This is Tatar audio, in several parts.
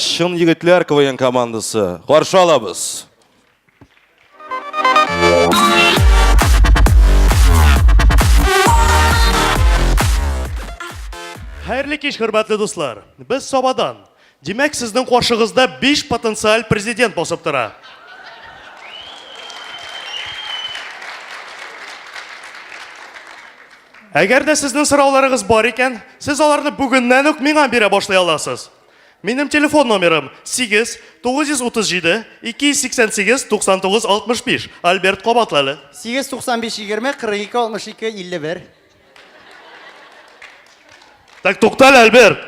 Şın Yigitler KVN komandası. Qarşı alabız. Hayırlı kеш, hürmetli dostlar. Biz sobadan. Demek sizden qarşığızda 5 potensial prezident basıp tura. Agar da sizning so'rovlaringiz bor ekan, siz ularni bugundan menga bera boshlay olasiz. Mening telefon nomerim 8 937 288 99 65. Albert Qobatlali. 895 20 42 62 51. Tak to'xtal Albert.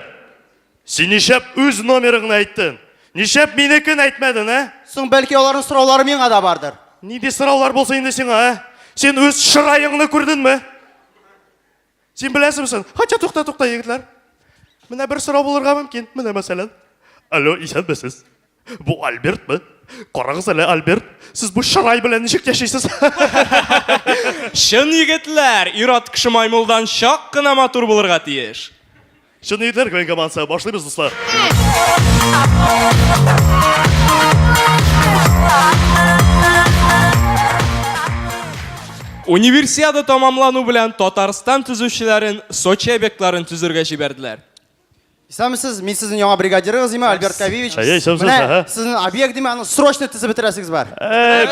Sen nishab o'z nomeringni aytdin. Nishab menekini aytmadin, ha? So'ng balki ularning so'rovlari menga da bordir. Nide so'rovlar bo'lsa endi senga, ha? Sen o'z chiroyingni ko'rdingmi? Sen bilasizmi? Hacha to'xta yigitlar. Mana bir so'rov bo'lirga mumkin. Mana masalan. Alo, ishonmisiz? Bu Albertmi? Qarag'iz ala Albert, siz bu chiroy bilan nechuk yashaysiz? Şın yigitler, irot kishi maymuldan shoqqina motor bo'lirga tiyish. Shuni yigitlar, ko'ngil mansa, boshlaymiz do'stlar. Universiada tamamlanu bilan Tatariston tuzuvchilarin Sochi obyektlarini tuzurga jiberdilar. Esamisiz, men sizning yangi brigaderingiz Albert Kavivich. Mana sizning obyekt demani srochno tizib bitirasiz bar.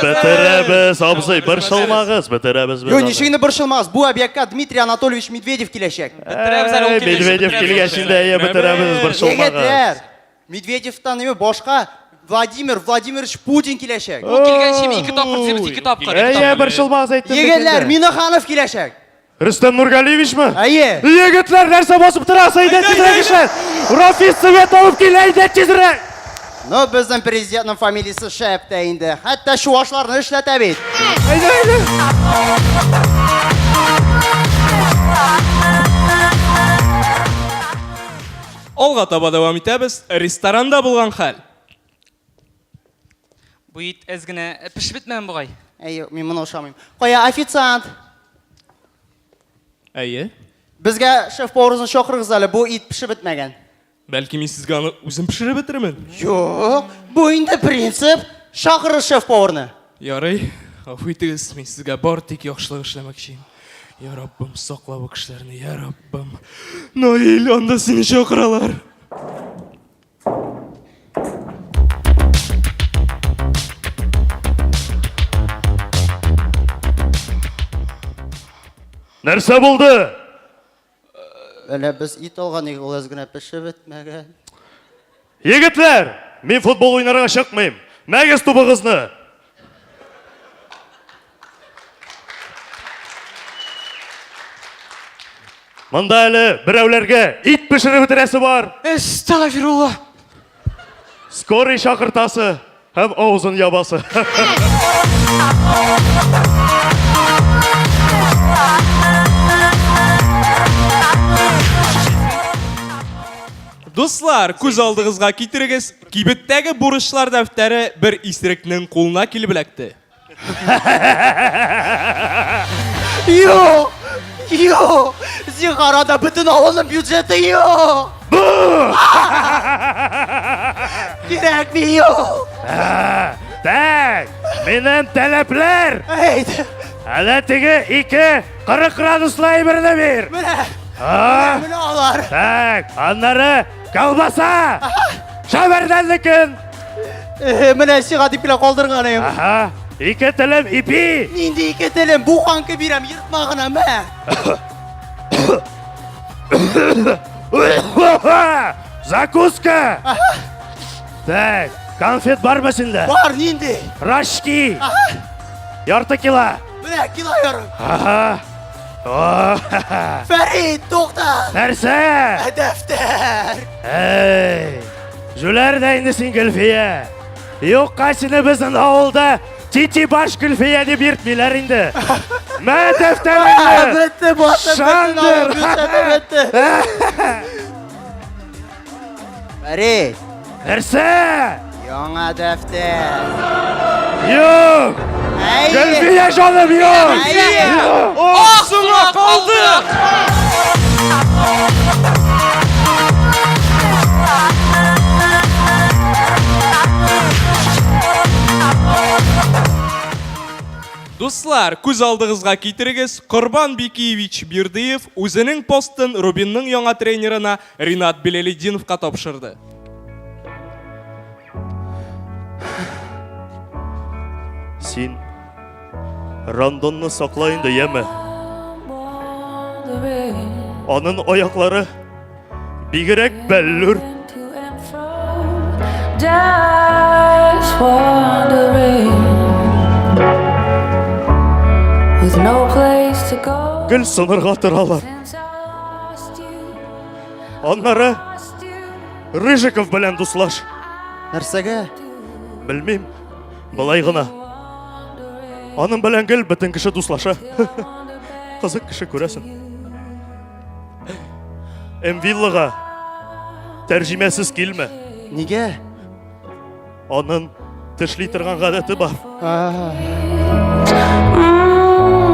Bitiramiz, obsay, bir shilmag'iz, bitiramiz. Yo, nishingni bir shilmag'iz. Bu obyektga Dmitriy Anatolyevich Medvedev kelashak. Medvedev kelgashingda bitiramiz, bir shilmag'iz. Yigitlar, Medvedevdan nima boshqa Vladimir Vladimirovich Putin kelashak. O kelgan ikki topqir deb ikki topqir. Bir shilmag'iz aytdim. Yigitlar, Minoxanov kelashak. Rustam Nurgaliyevичmi? Aye. Yigitlar, narsa bosib turasiz, aytib tizragishlar. Rafis Sovet olib kelaydi, tizrag. No, bizning prezidentning familiyasi Shapda endi. Hatto shu yoshlarni ishlatabdi. Haydi. Olga taба davom etamiz. Restoranda bo'lgan hal. Bu it ezgina pishib bitmagan bo'g'ay. Ayo, men buni o'shamayman. Qo'ya, ofitsiant. Ayi. Bizga shef povringizni chaqirg'izali, bu it pishib bitmagan. Balki men sizga uni o'zim pishirib bitiraman. Yo'q, bu endi prinsip. Chaqirish shef povrni. Yoray, afuytiz, men sizga bortik yaxshilik ishlamoqchiyim. Ya Rabbim, saqla bu kishilarni, ya Rabbim. Noil, onda seni chaqiralar. Narsa bo'ldi? Öyle biz it olganık o'zgina pishib bitmagan. Yigitlar, men futbol o'ynarga chiqmayman. Magas to'pig'izni. Manda hali birovlarga it pishirib bitirasi bor. Estağfirullah. Skoriy chaqirtasi ham og'zini yobasi. Dostlar, ko'z oldingizga keltirigiz. Kibetdagi burishlar daftari bir isrikning qo'lina kelib bilakdi. Yo, Ziharada bütün oğlum büdjeti yok. Gerek mi yok? Tak, mening talablar. Haydi. Hala tigi 40 gradusli birini ber. Mene olar. Tak, anları kalbasa. Şaberdanlikin. Mene siga dipla qoldurganim. Aha, 2 tilim ipi. Nindi iki tilim bu qankı biram yırtmağına mı? Zakuska. Tak, konfet var mı sende? Var nindi. Raşki. Yartı kilo. Mene kiloyorum. Aha. Ferit to'xta. Narsa? Defter. Hey. Jularda endi sen Gülfiye. Yo'q qaysini bizning ovulda Titi baş Gülfiye deb yirtmaylar endi. Men daftaringni. Bitti botta. Shandir. Bitti. Ferit. Narsa? Yana defter. Yo'q. Gülfiye canım yo'q. Oqsuma qoldi. Дуслар, күз алдыгызга китерегез, Корбан Бикиевич Бирдиев үзенең постын Рубинның яңа тренерына Ринат Билалетдиновка тапшырды. Син Рандонны саклайын да яме. Аның аяклары бигрәк бәллүр. Just wandering with no place to go. Гөл сынырга торалар. Since I lost you, Аннары lost you, Рыжиков белән дуслаш. Нәрсәгә? Белмим, былай гына. Аның белән гел бөтен кеше дуслаша. Кызык кеше күрәсең. Виллага тәрҗимәсез килмә. Нигә? Аның тешли торган гадәте бар.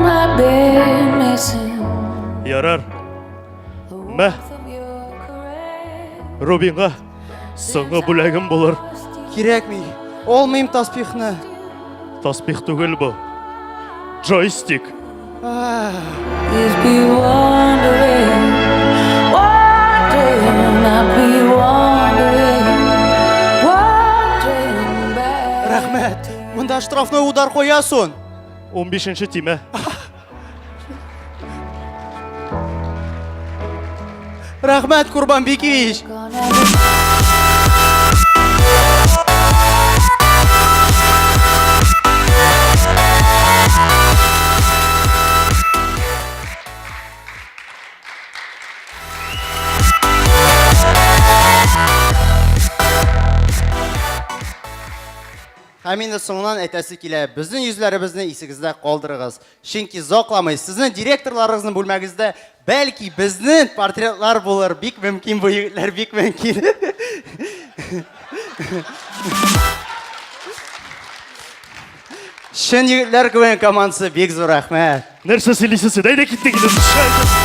I've been missing Ярар. the Мә, warmth of your caress. Рубинга соңгы бүләгем булыр. Кирәкми. Олмыйм таспихны. Таспих түгел бу. Джойстик. Please be wandering, wandering, I'll be wandering, wandering back. Рәхмәт. Монда штрафной удар коясың. 15-нче тимә. Рәхмәт, Курбан Бикиевич. Һәм инде соңыннан әйтәсе килә, безнең йөзләребезне исегездә калдырыгыз. Чөнки закламый, сезнең директорларыгызның бүлмәгездә бәлки безнең портретлар булыр. Бик мөмкин бу егетләр, бик мөмкин. Шын егетләр командасы бик зур рәхмәт. Нәрсә сөйлисез? Әйдә киттек инде.